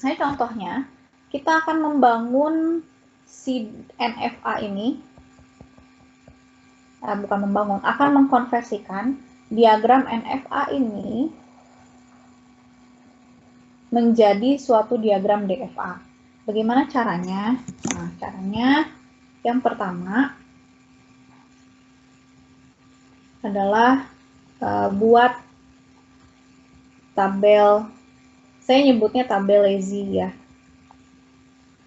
Nah, contohnya, kita akan membangun si NFA ini, bukan membangun, akan mengkonversikan diagram NFA ini menjadi suatu diagram DFA. Bagaimana caranya? Nah, caranya yang pertama adalah buat tabel, saya nyebutnya tabel lazy ya.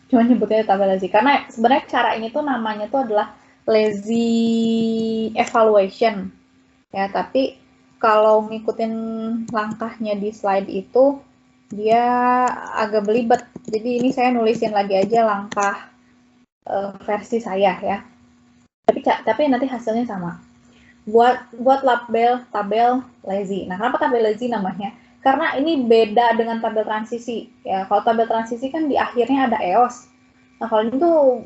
Cuma nyebutnya tabel lazy karena sebenarnya cara ini tuh namanya tuh adalah lazy evaluation ya, tapi kalau ngikutin langkahnya di slide itu dia agak belibet, jadi ini saya nulisin lagi aja langkah versi saya ya, tapi nanti hasilnya sama. Buat tabel lazy. Nah, kenapa tabel lazy namanya? Karena ini beda dengan tabel transisi ya. Kalau tabel transisi kan di akhirnya ada EOS. Nah, kalau ini tuh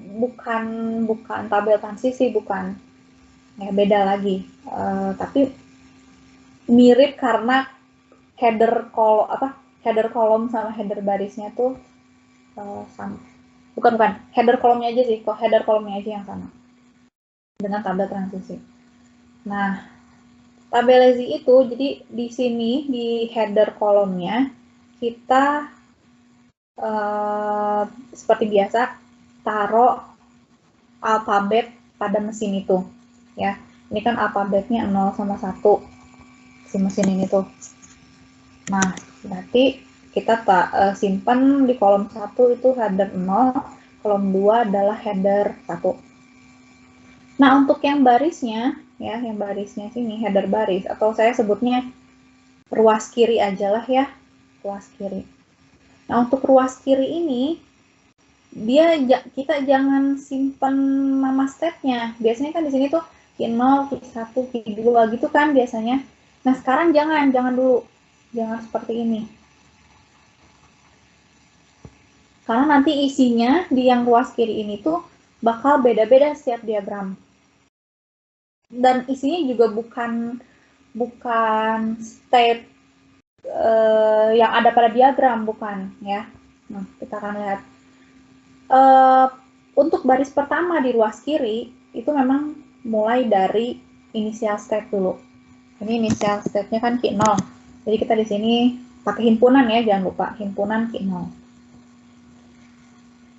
bukan tabel transisi, bukan ya, beda lagi. Tapi mirip karena header kolom sama header barisnya tuh sama. Bukan header kolomnya aja sih, kok header kolomnya aja yang sama dengan tabel transisi. Nah, tabel lazy itu jadi di sini di header kolomnya kita seperti biasa taruh alfabet pada mesin itu ya. Ini kan alfabetnya 0 sama 1 si mesin ini tuh. Nah, berarti kita simpan di kolom 1 itu header 0, kolom 2 adalah header 1. Nah, untuk yang barisnya ya, yang barisnya sini header baris atau saya sebutnya ruas kiri aja lah ya, ruas kiri. Nah, untuk ruas kiri ini kita jangan simpan nama stepnya. Biasanya kan di sini tuh Q0, Q1, Q2 gitu kan biasanya. Nah, sekarang jangan dulu. Jangan seperti ini. Karena nanti isinya di yang ruas kiri ini tuh bakal beda-beda setiap diagram. Dan isinya juga bukan state yang ada pada diagram, bukan ya. Nah, kita akan lihat. Untuk baris pertama di ruas kiri itu memang mulai dari inisial step dulu. Ini inisial stepnya kan Q0. Jadi kita di sini pakai himpunan ya, jangan lupa himpunan Q0.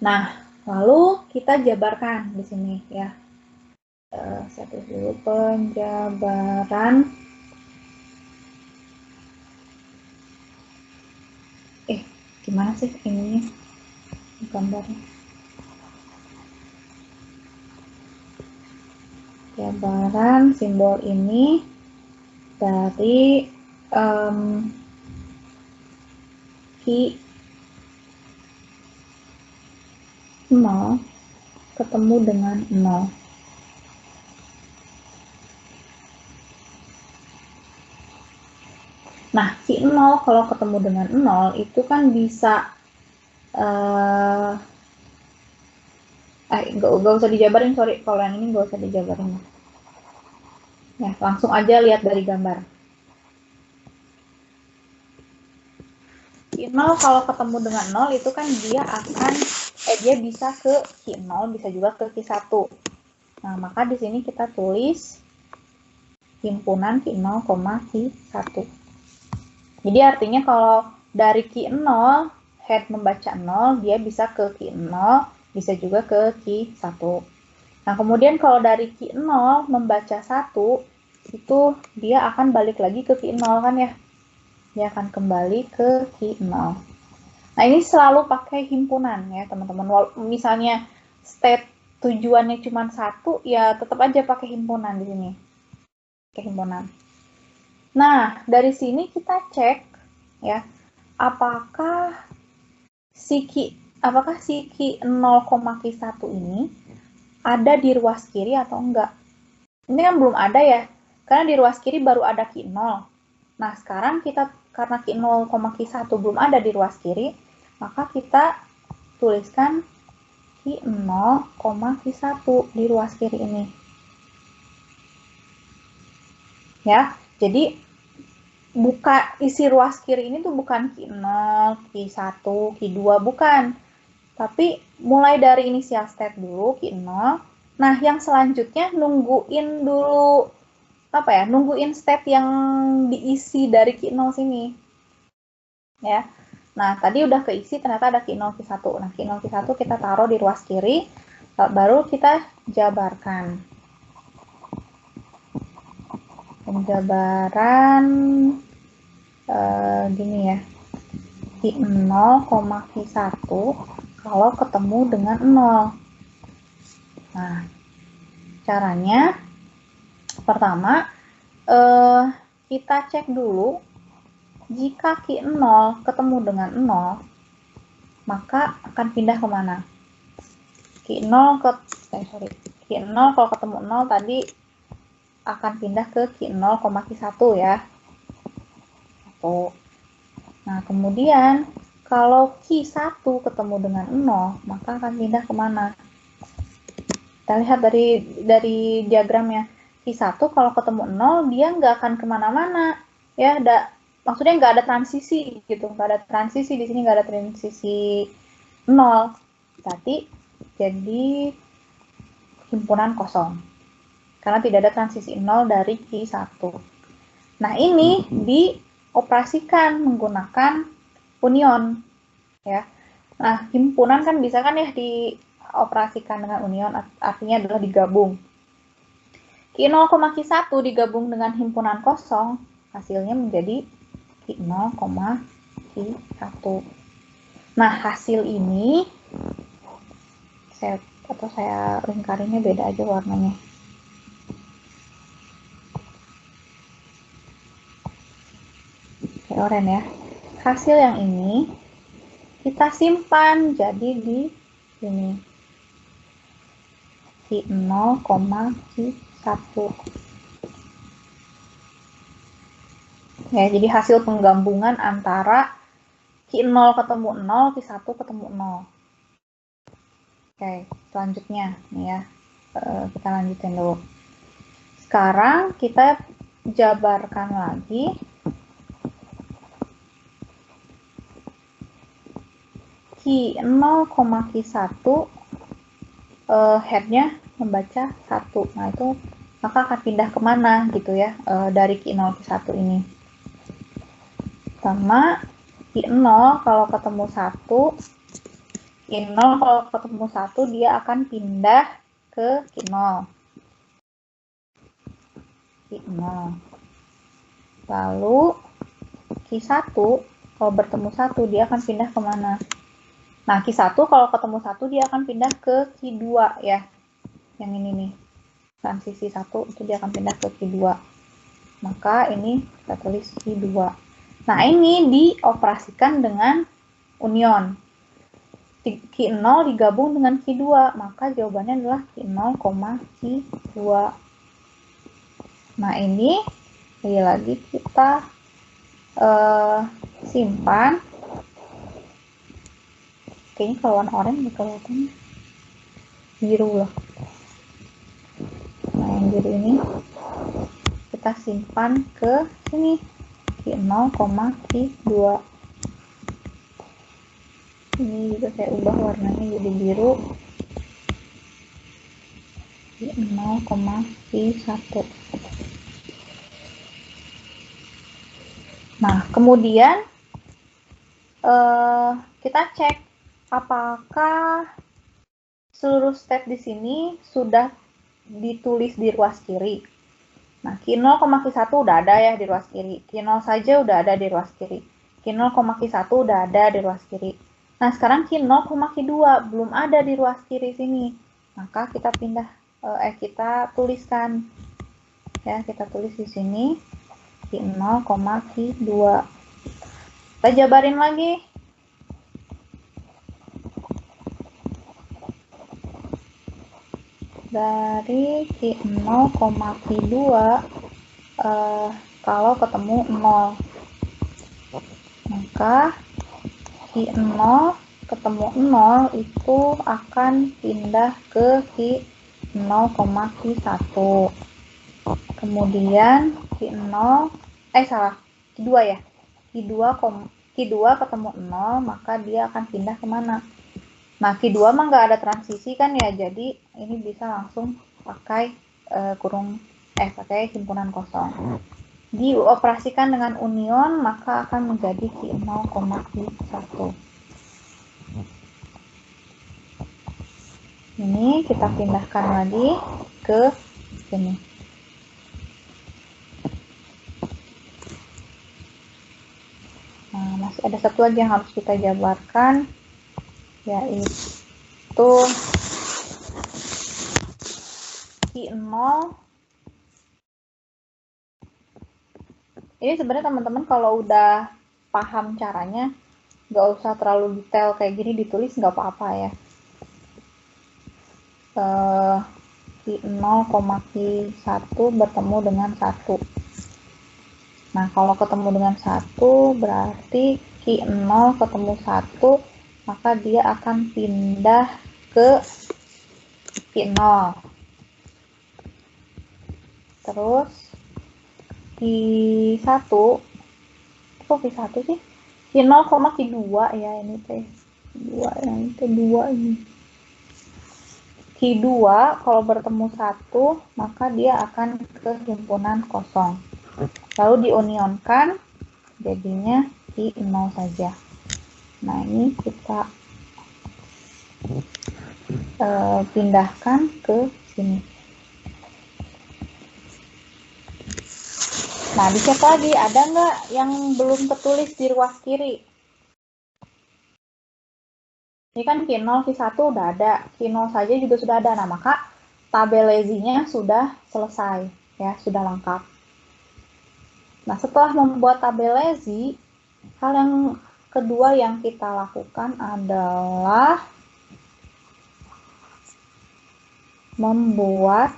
Nah, lalu kita jabarkan di sini ya. Saya tulis dulu penjabaran. Gimana sih ininya gambarnya? Jabaran simbol ini dari Q0 ketemu dengan 0. Nah, Q0 kalau ketemu dengan 0 itu kan bisa nggak usah dijabarin, sorry, kalau yang ini nggak usah dijabarin ya, langsung aja lihat dari gambar. Q0 kalau ketemu dengan 0 itu kan dia bisa ke Q0, bisa juga ke Q1. Nah, maka di sini kita tulis himpunan Q0, Q1. Jadi artinya kalau dari Q0 head membaca 0, dia bisa ke Q0, bisa juga ke Q1. Nah, kemudian kalau dari Q0 membaca 1, itu dia akan balik lagi ke Q0 kan ya. Dia akan kembali ke Q0. Nah, ini selalu pakai himpunan ya, teman-teman. Misalnya state tujuannya cuma 1, ya tetap aja pakai himpunan di sini. Pakai himpunan. Nah, dari sini kita cek ya, apakah si Q0, Q1 ini ada di ruas kiri atau enggak. Ini kan belum ada ya, karena di ruas kiri baru ada Q0. Nah, sekarang karena Q0, Q1 belum ada di ruas kiri, maka kita tuliskan Q0, Q1 di ruas kiri ini. Ya, jadi buka isi ruas kiri ini tuh bukan Q0, Q1, Q2, bukan. Tapi mulai dari initial state dulu, Q0. Nah, yang selanjutnya nungguin dulu, nungguin state yang diisi dari Q0 sini. Ya. Nah, tadi udah keisi, ternyata ada Q0, Q1. Nah, Q0, Q1 kita taruh di ruas kiri, baru kita jabarkan. Penjabaran gini ya, Q0, Q1 kalau ketemu dengan 0. Nah, caranya pertama kita cek dulu jika Q0 ketemu dengan 0, maka akan pindah kemana? Q0 kalau ketemu 0 tadi akan pindah ke Q0, Q1 ya. Nah, kemudian kalau Q1 ketemu dengan 0, maka akan pindah kemana? Kita lihat dari diagramnya. Q1 kalau ketemu 0, dia nggak akan kemana-mana. Ya, maksudnya nggak ada transisi gitu. Nggak ada transisi di sini, nggak ada transisi 0. Berarti jadi himpunan kosong. Karena tidak ada transisi 0 dari Q1. Nah, ini dioperasikan menggunakan union. Ya. Nah, himpunan kan bisa kan ya dioperasikan dengan union, artinya adalah digabung. Q0, Q1 digabung dengan himpunan kosong, hasilnya menjadi Q0, Q1. Nah, hasil ini saya lingkarinnya beda aja warnanya. Kayak oranye ya. Hasil yang ini kita simpan jadi di sini. Q0, Q1. Ya, jadi hasil penggabungan antara Q0 ketemu 0, Q1 ketemu 0. Oke, selanjutnya nih ya. Kita lanjutin dulu. Sekarang kita jabarkan lagi Q0, Q1 headnya membaca 1. Nah, itu maka akan pindah kemana gitu ya dari Q0, Q1 ini. Sama Q0 kalau ketemu 1, Q0 kalau ketemu 1 dia akan pindah ke Q0. Q0. Lalu Q1 kalau bertemu 1 dia akan pindah kemana? Nah, Q1 kalau ketemu 1 dia akan pindah ke Q2 ya. Yang ini nih. Transisi 1 itu dia akan pindah ke Q2. Maka ini kita tulis Q2. Nah, ini dioperasikan dengan union. Q0 digabung dengan Q2, maka jawabannya adalah Q0, Q2. Nah, ini lagi kita simpan. Kayaknya kalau warna oranye kelihatan biru loh. Nah, yang biru ini kita simpan ke sini. Q0, Q2. Ini juga saya ubah warnanya jadi biru. Q0, Q1. Nah, kemudian kita cek apakah seluruh step di sini sudah ditulis di ruas kiri. Nah, Q0, Q1 udah ada ya di ruas kiri. Q0 saja udah ada di ruas kiri. Q0, Q1 udah ada di ruas kiri. Nah, sekarang Q0, Q2 belum ada di ruas kiri sini. Maka kita kita tuliskan. Ya, kita tulis di sini Q0, Q2. Kita jabarin lagi. Dari Q0, Q2 kalau ketemu 0, maka Q0 ketemu 0 itu akan pindah ke Q0, Q1. Kemudian Q0 Q2 ya. Q2 ketemu 0, maka dia akan pindah kemana? Nah, Q2 mah nggak ada transisi kan ya, jadi ini bisa langsung pakai pakai himpunan kosong. Dioperasikan dengan union, maka akan menjadi Q0, Q1. Ini kita pindahkan lagi ke sini. Nah, masih ada satu lagi yang harus kita jabarkan, yaitu Q0. Ini sebenarnya teman-teman kalau udah paham caranya, nggak usah terlalu detail kayak gini ditulis, nggak apa-apa ya. Q0, Q1 bertemu dengan 1. Nah, kalau ketemu dengan 1 berarti Q0 ketemu 1, maka dia akan pindah ke Q0. Terus Q1, kok Q1 sih? Q0, Q2 ya, ini teh 2, yang kedua ini. Q2 kalau bertemu 1, maka dia akan ke himpunan kosong. Lalu diunionkan, jadinya Q0 saja. Nah, ini kita pindahkan ke sini. Nah, dicek lagi, ada nggak yang belum tertulis di ruas kiri? Ini kan Q0, Q1 udah ada, Q0 saja juga sudah ada. Nah, maka tabel lazy-nya sudah selesai, ya, sudah lengkap. Nah, setelah membuat tabel lazy, hal yang kedua yang kita lakukan adalah membuat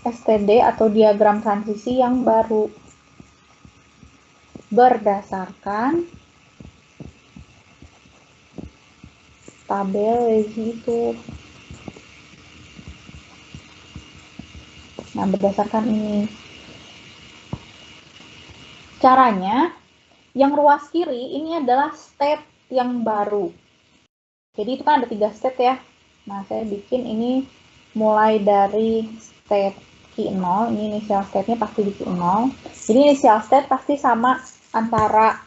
STD atau diagram transisi yang baru berdasarkan tabel lazy itu. Nah, berdasarkan ini. Caranya, yang ruas kiri ini adalah state yang baru. Jadi itu kan ada 3 state ya. Nah, saya bikin ini mulai dari state Q0, ini initial state-nya pasti di Q0. Jadi initial state pasti sama antara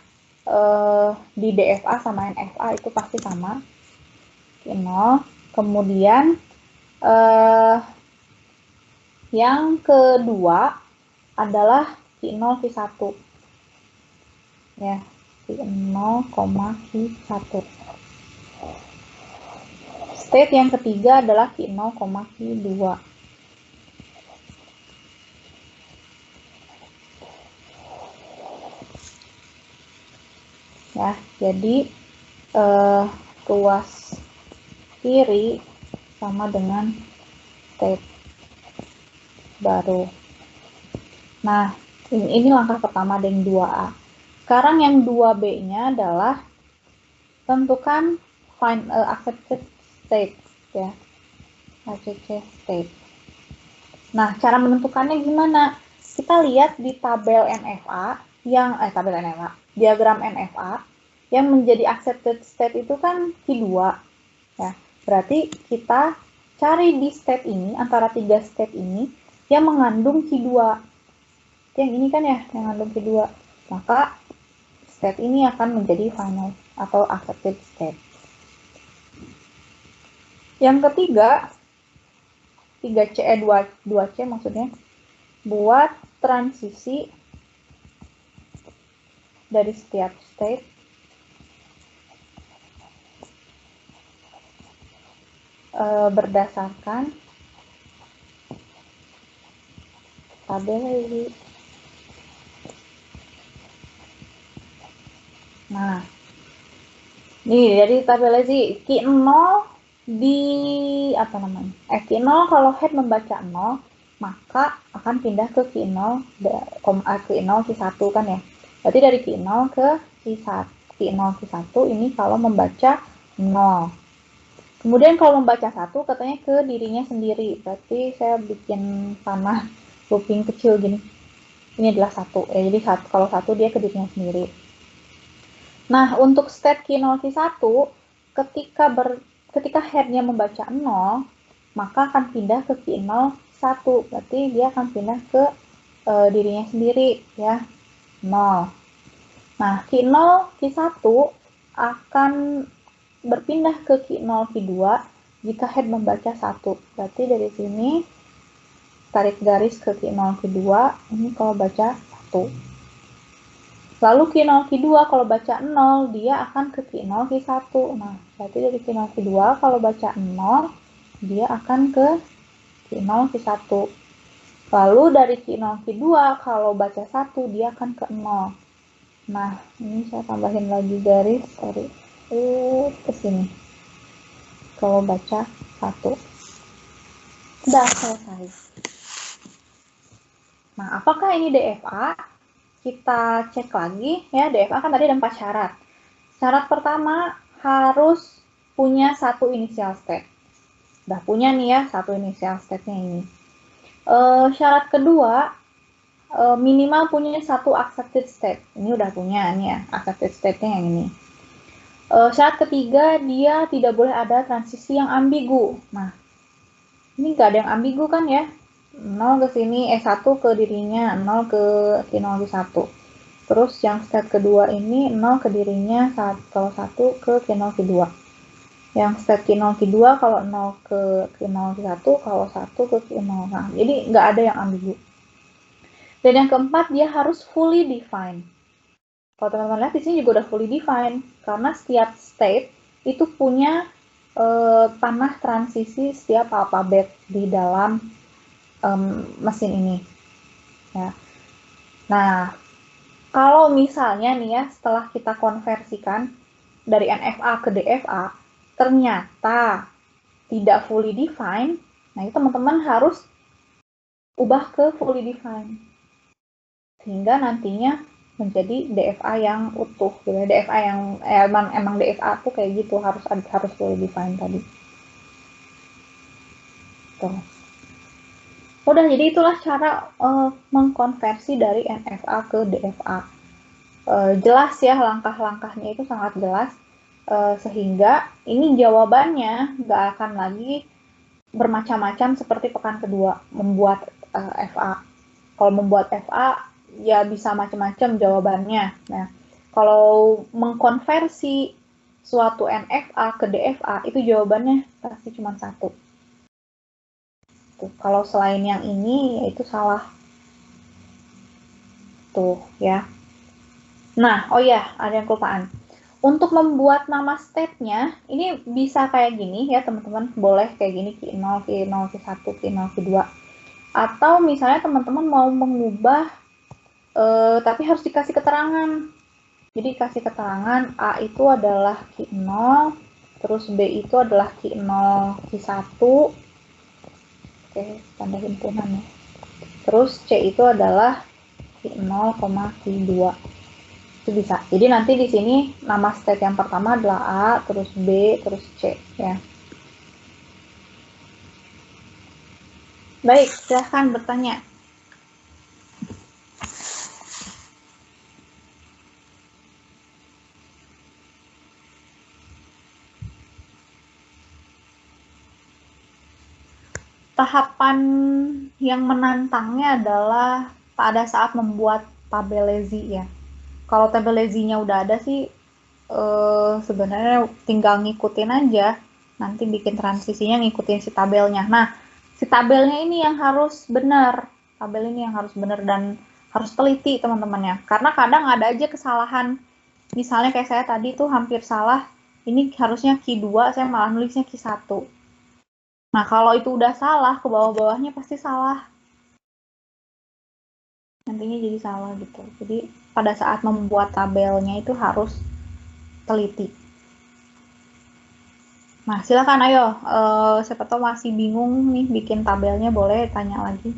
di DFA sama NFA itu pasti sama. Q0. Kemudian yang kedua adalah Q0, Q1. Ya, Q0, Q1. State yang ketiga adalah Q0, Q2. Ya, jadi ruas kiri sama dengan state baru. Nah, ini langkah pertama dengan 2A. Sekarang yang 2B-nya adalah tentukan accepted state, ya, accepted state. Nah, cara menentukannya gimana? Kita lihat di tabel NFA diagram NFA yang menjadi accepted state itu kan Q2, ya. Berarti kita cari di state ini, antara 3 state ini yang mengandung Q2. Yang ini kan ya, yang mengandung Q2. Maka state ini akan menjadi final atau accepted state. Yang ketiga, 2C maksudnya, buat transisi dari setiap state berdasarkan tabel ini. Nah, nih dari tabel lazy Q0 di Q0 kalau head membaca 0, maka akan pindah ke Q0 Q1 kan ya. Berarti dari Q0 ke Q1 ini kalau membaca 0. Kemudian kalau membaca 1 katanya ke dirinya sendiri. Berarti saya bikin panah kuping kecil gini. ini adalah 1. Ya, jadi kalau 1 dia ke dirinya sendiri. Nah, untuk state Q0, Q1, ketika headnya membaca 0, maka akan pindah ke Q0, 1. Berarti dia akan pindah ke dirinya sendiri, ya, 0. Nah, Q0, Q1 akan berpindah ke Q0, Q2 jika head membaca 1. Berarti dari sini, tarik garis ke Q0, Q2, ini kalau baca 1. Lalu Q0, Q2 kalau baca 0, dia akan ke Q0, Q1. Nah, berarti dari Q0, Q2 kalau baca 0, dia akan ke Q0, Q1. Lalu dari Q0, Q2 kalau baca 1, dia akan ke 0. Nah, ini saya tambahin lagi garis, sorry. Ke sini. Kalau baca 1. Sudah selesai. Nah, apakah ini DFA? Kita cek lagi, ya, DFA kan tadi ada 4 syarat. Syarat pertama harus punya 1 initial state. Udah punya nih ya 1 initial state-nya ini. Syarat kedua, minimal punya 1 accepted state. Ini udah punya nih ya, accepted state-nya yang ini. Syarat ketiga, dia tidak boleh ada transisi yang ambigu. Nah, ini nggak ada yang ambigu kan ya? 0 ke sini, 1 ke dirinya, 0 ke Q0, Q1. Terus yang state kedua ini 0 ke dirinya, kalau 1 ke Q0, Q2. Yang state Q0, Q2 kalau 0 ke Q0, Q1, kalau 1 ke Q0. Nah, jadi nggak ada yang ambigu. Dan yang keempat, dia harus fully defined. Kalau teman-teman lihat di sini juga udah fully defined, karena setiap state itu punya tanah transisi setiap alfabet di dalam mesin ini. Ya. Nah, kalau misalnya nih ya, setelah kita konversikan dari NFA ke DFA, ternyata tidak fully defined, nah itu teman-teman harus ubah ke fully defined. Sehingga nantinya menjadi DFA yang utuh, gitu. DFA yang emang DFA tuh kayak gitu, harus fully defined tadi. Tuh. Udah, jadi itulah cara mengkonversi dari NFA ke DFA. Jelas ya, langkah-langkahnya itu sangat jelas, sehingga ini jawabannya nggak akan lagi bermacam-macam seperti pekan kedua membuat FA. Kalau membuat FA ya bisa macam-macam jawabannya. Nah, kalau mengkonversi suatu NFA ke DFA itu jawabannya pasti cuma 1. Tuh, kalau selain yang ini yaitu salah. Tuh ya. Nah, oh ya, ada yang kelupaan. Untuk membuat nama state-nya, ini bisa kayak gini ya teman-teman, boleh kayak gini Q0, Q0, Q1, Q0, Q2. Atau misalnya teman-teman mau mengubah, tapi harus dikasih keterangan. Jadi kasih keterangan A itu adalah Q0, terus B itu adalah Q0, Q1. Oke, tanda himpunan ya. Terus C itu adalah Q0, Q2. Itu bisa. Jadi nanti di sini nama state yang pertama adalah A, terus B, terus C ya. Baik, silahkan bertanya. Tahapan yang menantangnya adalah pada saat membuat tabel lazy ya. Kalau tabel lazy-nya udah ada sih, sebenarnya tinggal ngikutin aja. Nanti bikin transisinya ngikutin si tabelnya. Nah, si tabelnya ini yang harus benar. Tabel ini yang harus benar dan harus teliti teman-temannya. Karena kadang ada aja kesalahan. Misalnya kayak saya tadi tuh hampir salah. Ini harusnya Q2, saya malah nulisnya Q1. Nah, kalau itu udah salah, ke bawah-bawahnya pasti salah. Nantinya jadi salah gitu. Jadi, pada saat membuat tabelnya itu harus teliti. Nah, silakan ayo. Siapa tahu masih bingung nih bikin tabelnya, boleh tanya lagi.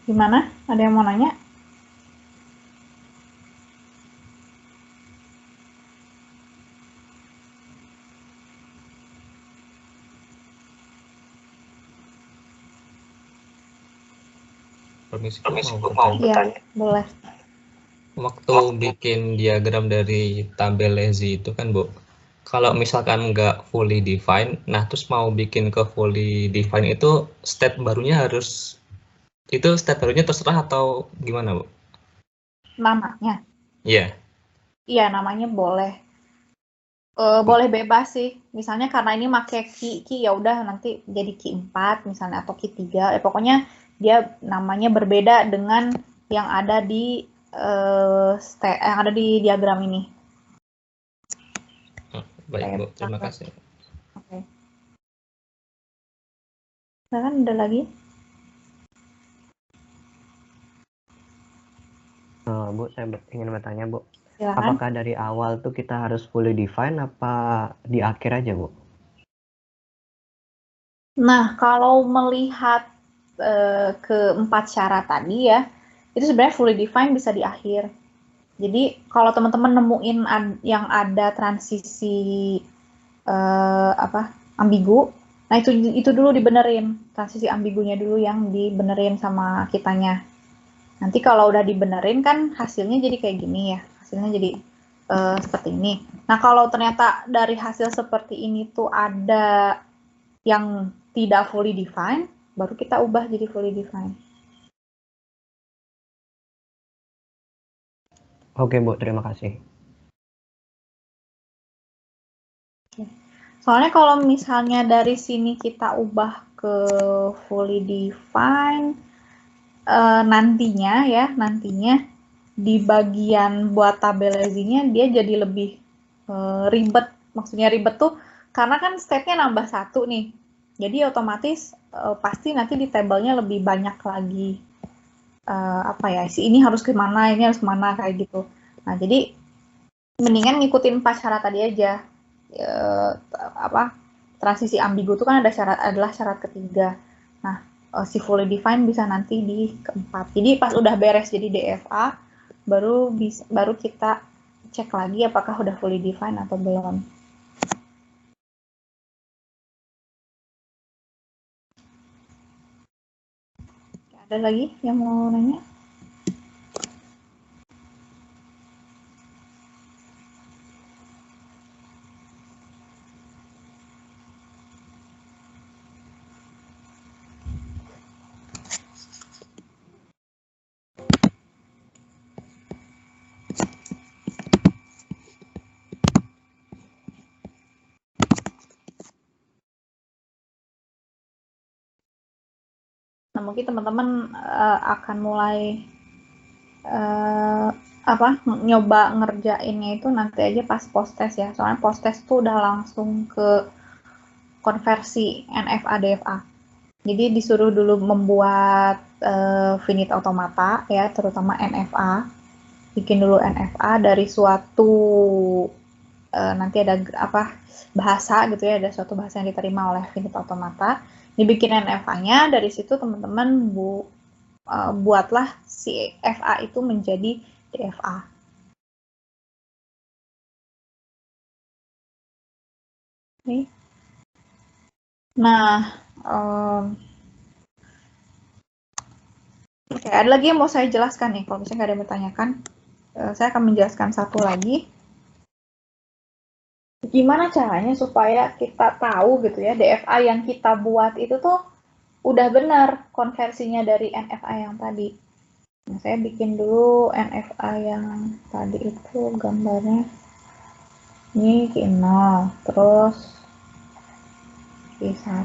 Gimana? Ada yang mau nanya? Permisi, Bu, mau bertanya. Iya, boleh. Waktu bikin diagram dari tabel lazy itu kan, Bu, kalau misalkan nggak fully define, nah terus mau bikin ke fully define itu state barunya terserah atau gimana, Bu? Namanya? Iya. Iya, namanya boleh. Boleh bebas sih. Misalnya karena ini pakai key ya udah nanti jadi key 4 misalnya atau key 3. Pokoknya dia namanya berbeda dengan yang ada di yang ada di diagram ini. Baik, Bu. Terima kasih. Oke. Nah, kan ada lagi? Bu, saya ingin bertanya, Bu. Silakan. Apakah dari awal tuh kita harus fully define apa di akhir aja, Bu? Nah, kalau melihat keempat syarat tadi ya, itu sebenarnya fully define bisa di akhir. Jadi kalau teman-teman nemuin yang ada transisi ambigu, nah itu dulu dibenerin, transisi ambigunya dulu yang dibenerin sama kitanya. Nanti kalau udah dibenerin kan hasilnya jadi kayak gini ya, hasilnya jadi seperti ini. Nah kalau ternyata dari hasil seperti ini tuh ada yang tidak fully define, baru kita ubah jadi fully define. Oke, Bu, terima kasih. Soalnya kalau misalnya dari sini kita ubah ke fully define, nantinya di bagian buat tabel lazy-nya dia jadi lebih ribet. Maksudnya ribet tuh karena kan state-nya nambah 1 nih. Jadi otomatis pasti nanti di tabelnya lebih banyak lagi si ini harus kemana, ini harus kemana kayak gitu. Nah jadi mendingan ngikutin 4 syarat tadi aja. Transisi ambigu itu kan adalah syarat ketiga. Nah si fully define bisa nanti di keempat. Jadi pas udah beres jadi DFA baru kita cek lagi apakah udah fully define atau belum. Ada lagi yang mau nanya? Nah, mungkin teman-teman akan mulai nyoba ngerjainnya itu nanti aja pas post test ya. Soalnya post test tuh udah langsung ke konversi NFA DFA. Jadi disuruh dulu membuat finite automata ya, terutama NFA. Bikin dulu NFA dari suatu nanti ada bahasa gitu ya, ada suatu bahasa yang diterima oleh finite automata. Dibikin NFA-nya, dari situ teman-teman buatlah si FA itu menjadi DFA. Oke. Nah, oke, ada lagi yang mau saya jelaskan nih. Kalau misalnya nggak ada yang bertanyakan, saya akan menjelaskan satu lagi. Gimana caranya supaya kita tahu gitu ya, DFA yang kita buat itu tuh udah benar konversinya dari NFA yang tadi. Nah, saya bikin dulu NFA yang tadi itu gambarnya. Ini Q0, terus Q1,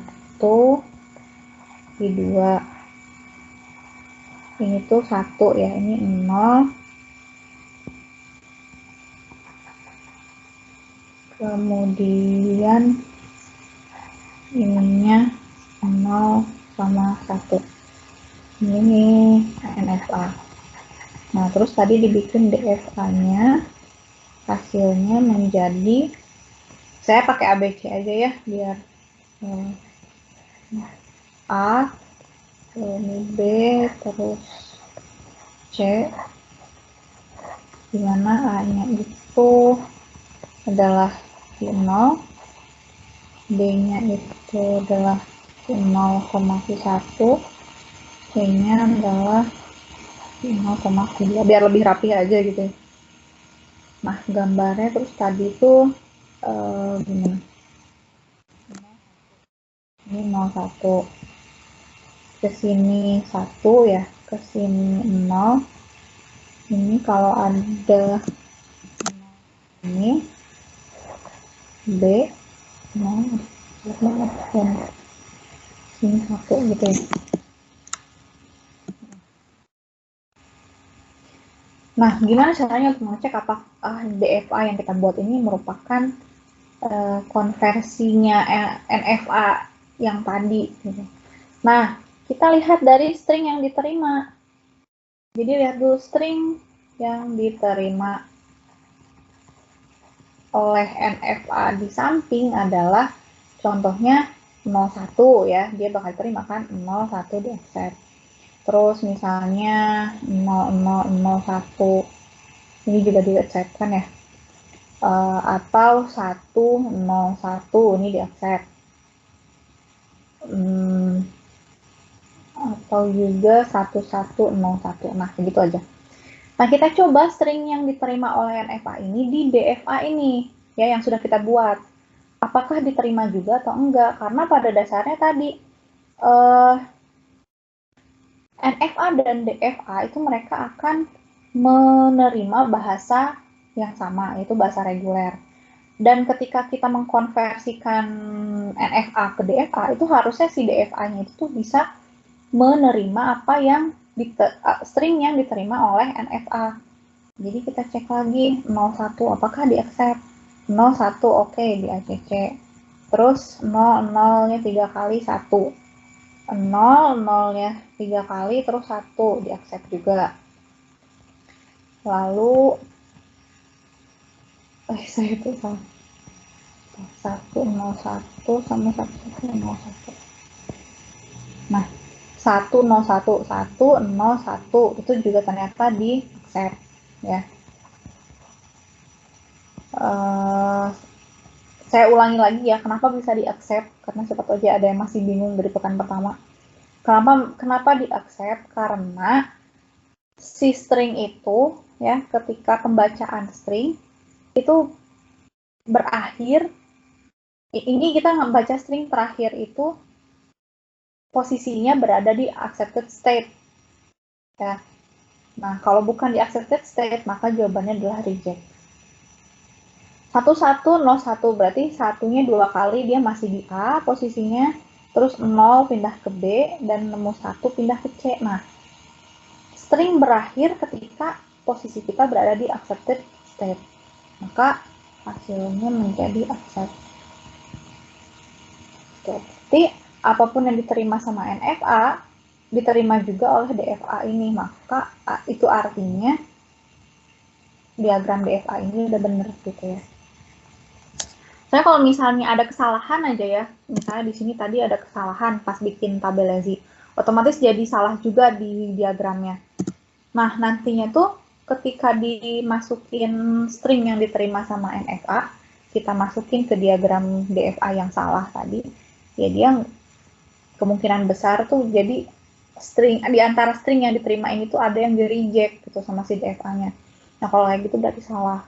Q2. Ini tuh 1 ya, ini 0. Kemudian ininya 0 sama 1. Ini NFA. Nah, terus tadi dibikin DFA-nya, hasilnya menjadi, saya pakai ABC aja ya, biar A, Ini B, terus C, dimana A-nya itu adalah Q0, B-nya itu adalah Q0,Q1, C-nya adalah Q0,Q2, biar lebih rapi aja gitu. Nah, gambarnya terus tadi itu gimana? Ini 01, ke sini 1 ya, ke sini 0. Ini kalau ada ini B 0 dan sini 1 gitu ya. Nah, gimana caranya untuk mengecek apakah DFA yang kita buat ini merupakan konversinya NFA yang tadi gitu. Nah, kita lihat dari string yang diterima. Jadi lihat dulu string yang diterima oleh NFA di samping adalah contohnya 01 ya, dia bakal terima kan 01 di accept. Terus misalnya 0001 ini juga di accept kan ya. Atau 101 ini di accept. Atau juga 1101. Nah, begitu aja. Nah, kita coba string yang diterima oleh NFA ini di DFA ini, ya, yang sudah kita buat. Apakah diterima juga atau enggak? Karena pada dasarnya tadi, NFA dan DFA itu mereka akan menerima bahasa yang sama, yaitu bahasa reguler. Dan ketika kita mengkonversikan NFA ke DFA, itu harusnya si DFA-nya itu bisa menerima apa yang string yang diterima oleh NFA. Jadi kita cek lagi 01 apakah di accept, 01 oke di ACC. Terus 00-nya 3 kali 1. 00-nya 3 kali terus 1 di accept juga. Lalu saya itu salah. 101 sama 1101. Nah, 101 101 itu juga ternyata di accept ya. Saya ulangi lagi ya, kenapa bisa di accept, karena siapa tahu aja ada yang masih bingung dari pekan pertama. Kenapa di accept? Karena si string itu ya, ketika pembacaan string itu berakhir, ini kita membaca string terakhir itu posisinya berada di accepted state ya. Nah, kalau bukan di accepted state, maka jawabannya adalah reject. 1101 berarti satunya 2 kali, dia masih di A posisinya, terus 0 pindah ke B, dan nemu 1 pindah ke C. Nah, string berakhir ketika posisi kita berada di accepted state. Maka hasilnya menjadi accept. Jadi, apapun yang diterima sama NFA, diterima juga oleh DFA ini. Maka itu artinya diagram DFA ini udah benar gitu ya. Saya kalau misalnya ada kesalahan aja ya, misalnya di sini tadi ada kesalahan pas bikin tabel lazy, otomatis jadi salah juga di diagramnya. Nah, nantinya tuh ketika dimasukin string yang diterima sama NFA, kita masukin ke diagram DFA yang salah tadi, ya dia kemungkinan besar tuh jadi string, di antara string yang diterima ini tuh ada yang di reject gitu sama si DFA-nya. Nah, kalau kayak gitu berarti salah.